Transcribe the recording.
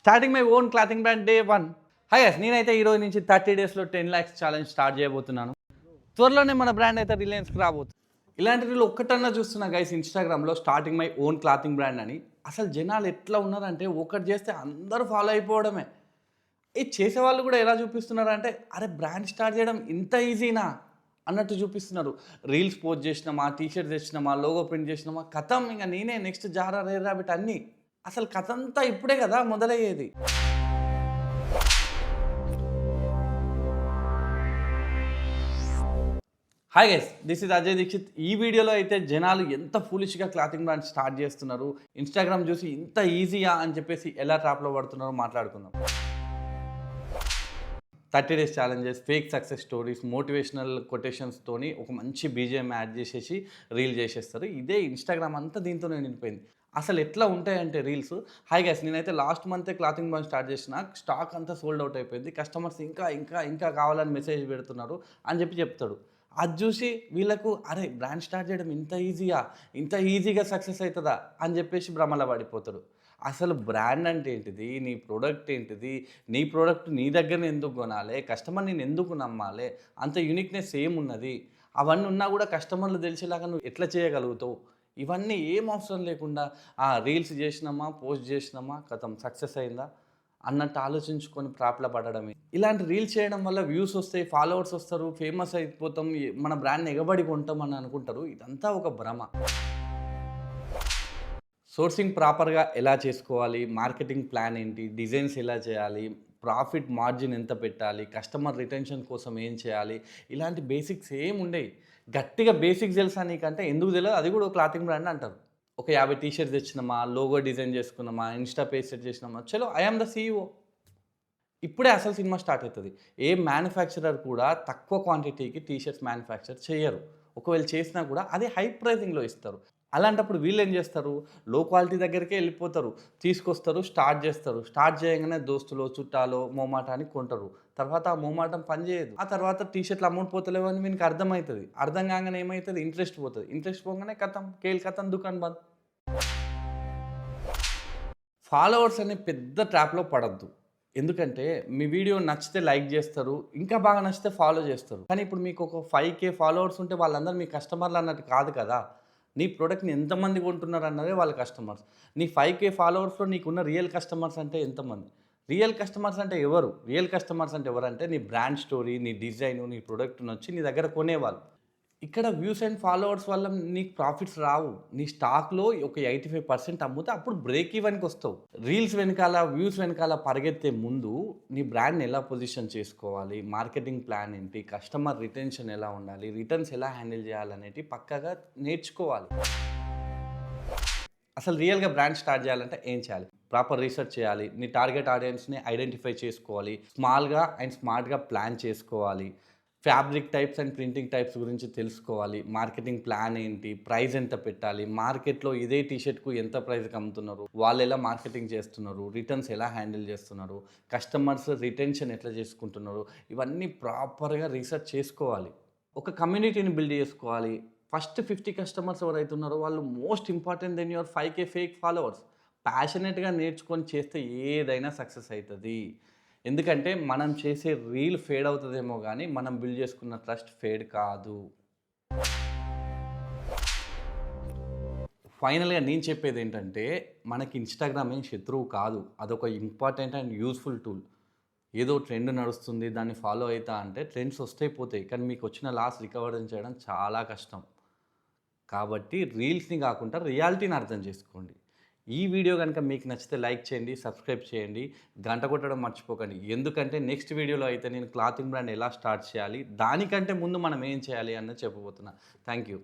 Starting my own clothing brand day 1. Hi guys, నేనైతే ఈ రోజు నుంచి 30 డేస్లో 10 lakhs ఛాలెంజ్ స్టార్ట్ చేయబోతున్నాను. త్వరలోనే మన బ్రాండ్ అయితే రిలయన్స్కి రాబోతుంది. ఇలాంటి వీళ్ళు ఒక్కటన్నా చూస్తున్నా గైస్ ఇన్స్టాగ్రామ్లో starting my own clothing brand అని. అసలు జనాలు ఎట్లా ఉన్నారంటే ఒకటి చేస్తే అందరూ ఫాలో అయిపోవడమే. ఇది చేసేవాళ్ళు కూడా ఎలా చూపిస్తున్నారు అంటే, అరే బ్రాండ్ స్టార్ట్ చేయడం ఇంత ఈజీనా అన్నట్టు చూపిస్తున్నారు. రీల్స్ పోస్ట్ చేసినామా, టీషర్ట్ తెచ్చినామా, లోగో ప్రింట్ చేసినామా, కథం ఇంకా నేనే నెక్స్ట్ జారా రేర్ రాబిట్ అన్నీ. అసలు కథ అంతా ఇప్పుడే కదా మొదలయ్యేది. Hi guys, this is Ajay Dixit. ఈ వీడియోలో అయితే జనాలు ఎంత ఫూలిష్గా క్లాతింగ్ బ్రాండ్ స్టార్ట్ చేస్తున్నారు, ఇన్స్టాగ్రామ్ చూసి ఇంత ఈజీయా అని చెప్పేసి ఎలా ట్రాప్లో పడుతున్నారో మాట్లాడుకుందాం. 30 days challenges, fake success stories, motivational కొటేషన్స్తోని ఒక మంచి బీజిఎం యాడ్ చేసేసి రీల్ చేసేస్తారు. ఇదే ఇన్స్టాగ్రామ్ అంతా దీంతోనే నిండిపోయింది. అసలు ఎట్లా ఉంటాయంటే రీల్స్, హై గైస్ నేనైతే లాస్ట్ మంతే క్లాతింగ్ బ్రాండ్ స్టార్ట్ చేసిన, స్టాక్ అంతా సోల్డ్ అవుట్ అయిపోయింది, కస్టమర్స్ ఇంకా ఇంకా ఇంకా కావాలని మెసేజ్ పెడుతున్నారు అని చెప్తాడు. అది చూసి వీళ్ళకు అరే బ్రాండ్ స్టార్ట్ చేయడం ఇంత ఈజీయా, ఇంత ఈజీగా సక్సెస్ అవుతుందా అని చెప్పేసి భ్రమలో పడిపోతాడు. అసలు బ్రాండ్ అంటే ఏంటిది, నీ ప్రోడక్ట్ ఏంటిది, నీ ప్రోడక్ట్ నీ దగ్గరనే ఎందుకు కొనాలి, కస్టమర్ నేను ఎందుకు నమ్మాలి, అంత యూనిక్నెస్ ఏమున్నది, అవన్నీ ఉన్నా కూడా కస్టమర్లు తెలిసేలాగా నువ్వు ఎట్లా చేయగలుగుతావు, ఇవన్నీ ఏం అవసరం లేకుండా రీల్స్ చేసినామా, పోస్ట్ చేసినామా, కథం సక్సెస్ అయిందా అన్నట్టు ఆలోచించుకొని ప్రాప్ల పడడమే. ఇలాంటి రీల్స్ చేయడం వల్ల వ్యూస్ వస్తాయి, ఫాలోవర్స్ వస్తారు, ఫేమస్ అయిపోతాం, మన బ్రాండ్ని ఎగబడి కొంటాం అని అనుకుంటారు. ఇదంతా ఒక భ్రమ. సోర్సింగ్ ప్రాపర్గా ఎలా చేసుకోవాలి, మార్కెటింగ్ ప్లాన్ ఏంటి, డిజైన్స్ ఎలా చేయాలి, ప్రాఫిట్ మార్జిన్ ఎంత పెట్టాలి, కస్టమర్ రిటెన్షన్ కోసం ఏం చేయాలి, ఇలాంటి బేసిక్స్ ఏం ఉండేవి. గట్టిగా బేసిక్స్ తెలుసా నీకంటే ఎందుకు తెలియదు, అది కూడా క్లాతింగ్ బ్రాండ్ అంటారు. ఒక 50 టీషర్ట్స్ తెచ్చినామా, లోగో డిజైన్ చేసుకున్నామా, ఇన్స్టా పేజ్ సెట్ చేసినామా, చలో ఐ ఆమ్ ద CEO. ఇప్పుడే అసలు సినిమా స్టార్ట్ అవుతుంది. ఏ మ్యానుఫ్యాక్చరర్ కూడా తక్కువ క్వాంటిటీకి టీషర్ట్స్ మ్యానుఫ్యాక్చర్ చేయరు. ఒకవేళ చేసినా కూడా అది హై ప్రైజింగ్లో ఇస్తారు. అలాంటప్పుడు వీళ్ళు ఏం చేస్తారు, లో క్వాలిటీ దగ్గరికే వెళ్ళిపోతారు, తీసుకొస్తారు, స్టార్ట్ చేస్తారు. స్టార్ట్ చేయగానే దోస్తులు, చుట్టాలు మోమాటానికి కొంటారు. తర్వాత ఆ మోమాటం పనిచేయదు. ఆ తర్వాత టీషర్ట్లు అమౌంట్ పోతలేవు అని వీనికి అర్థమవుతుంది. అర్థం కాగానే ఏమవుతుంది, ఇంట్రెస్ట్ పోతుంది. ఇంట్రెస్ట్ పోగానే కథం, కేల్ కథం, దుకాణం బంద్. ఫాలోవర్స్ అనే పెద్ద ట్రాప్లో పడద్దు. ఎందుకంటే మీ వీడియో నచ్చితే లైక్ చేస్తారు, ఇంకా బాగా నచ్చితే ఫాలో చేస్తారు. కానీ ఇప్పుడు మీకు ఒక 5K ఫాలోవర్స్ ఉంటే వాళ్ళందరూ మీ కస్టమర్లు అన్నట్టు కాదు కదా. నీ ప్రోడక్ట్ని ఎంతమంది కొంటున్నారు అన్నదే వాళ్ళ కస్టమర్స్. నీ 5K ఫాలోవర్స్లో నీకున్న రియల్ కస్టమర్స్ అంటే ఎంతమంది? రియల్ కస్టమర్స్ అంటే ఎవరు? రియల్ కస్టమర్స్ అంటే ఎవరంటే నీ బ్రాండ్ స్టోరీ, నీ డిజైన్, నీ ప్రోడక్ట్ని వచ్చి నీ దగ్గర కొనేవాళ్ళు. ఇక్కడ వ్యూస్ అండ్ ఫాలోవర్స్ వల్ల నీకు ప్రాఫిట్స్ రావు. నీ స్టాక్లో ఒక 85% అమ్ముతే అప్పుడు బ్రేక్ ఈవెన్కి వస్తావు. రీల్స్ వెనకాల, వ్యూస్ వెనకాల పరిగెత్తే ముందు నీ బ్రాండ్ని ఎలా పొజిషన్ చేసుకోవాలి, మార్కెటింగ్ ప్లాన్ ఏంటి, కస్టమర్ రిటెన్షన్ ఎలా ఉండాలి, రిటర్న్స్ ఎలా హ్యాండిల్ చేయాలనేది పక్కాగా నేర్చుకోవాలి. అసలు రియల్గా బ్రాండ్ స్టార్ట్ చేయాలంటే ఏం చేయాలి? ప్రాపర్ రీసెర్చ్ చేయాలి, నీ టార్గెట్ ఆడియన్స్ని ఐడెంటిఫై చేసుకోవాలి, స్మాల్గా అండ్ స్మార్ట్గా ప్లాన్ చేసుకోవాలి, fabric types and printing types గురించి తెలుసుకోవాలి, మార్కెటింగ్ ప్లాన్ ఏంటి, ప్రైస్ ఎంత పెట్టాలి, మార్కెట్లో ఇదే టీషర్ట్కు ఎంత ప్రైస్కి అమ్ముతున్నారు, వాళ్ళు ఎలా మార్కెటింగ్ చేస్తున్నారు, రిటర్న్స్ ఎలా హ్యాండిల్ చేస్తున్నారు, కస్టమర్స్ రిటెన్షన్ ఎట్లా చేసుకుంటున్నారు, ఇవన్నీ ప్రాపర్గా రీసెర్చ్ చేసుకోవాలి. ఒక కమ్యూనిటీని బిల్డ్ చేసుకోవాలి. ఫస్ట్ 50 కస్టమర్స్ ఎవరైతే ఉన్నారో వాళ్ళు most important then your 5K fake followers. ప్యాషనెట్గా నేర్చుకొని చేస్తే ఏదైనా సక్సెస్ అవుతుంది. ఎందుకంటే మనం చేసే రీల్ ఫేడ్ అవుతుందేమో కానీ మనం బిల్డ్ చేసుకున్న ట్రస్ట్ ఫేడ్ కాదు. ఫైనల్గా నేను చెప్పేది ఏంటంటే, మనకి ఇన్స్టాగ్రామ్ ఏం శత్రువు కాదు, అదొక ఇంపార్టెంట్ అండ్ యూస్ఫుల్ టూల్. ఏదో ట్రెండ్ నడుస్తుంది దాన్ని ఫాలో అవుతా అంటే ట్రెండ్స్ వస్తే పోతాయి, కానీ మీకు వచ్చిన లాస్ రికవర్ చేయడం చాలా కష్టం. కాబట్టి రీల్స్ని కాకుండా రియాలిటీని అర్థం చేసుకోండి. ఈ వీడియో కనుక మీకు నచ్చితే లైక్ చేయండి, సబ్స్క్రైబ్ చేయండి, గంట కొట్టడం మర్చిపోకండి. ఎందుకంటే నెక్స్ట్ వీడియోలో అయితే నేను క్లాతింగ్ బ్రాండ్ ఎలా స్టార్ట్ చేయాలి, దానికంటే ముందు మనం ఏం చేయాలి అన్నది చెప్పబోతున్నా. Thank you.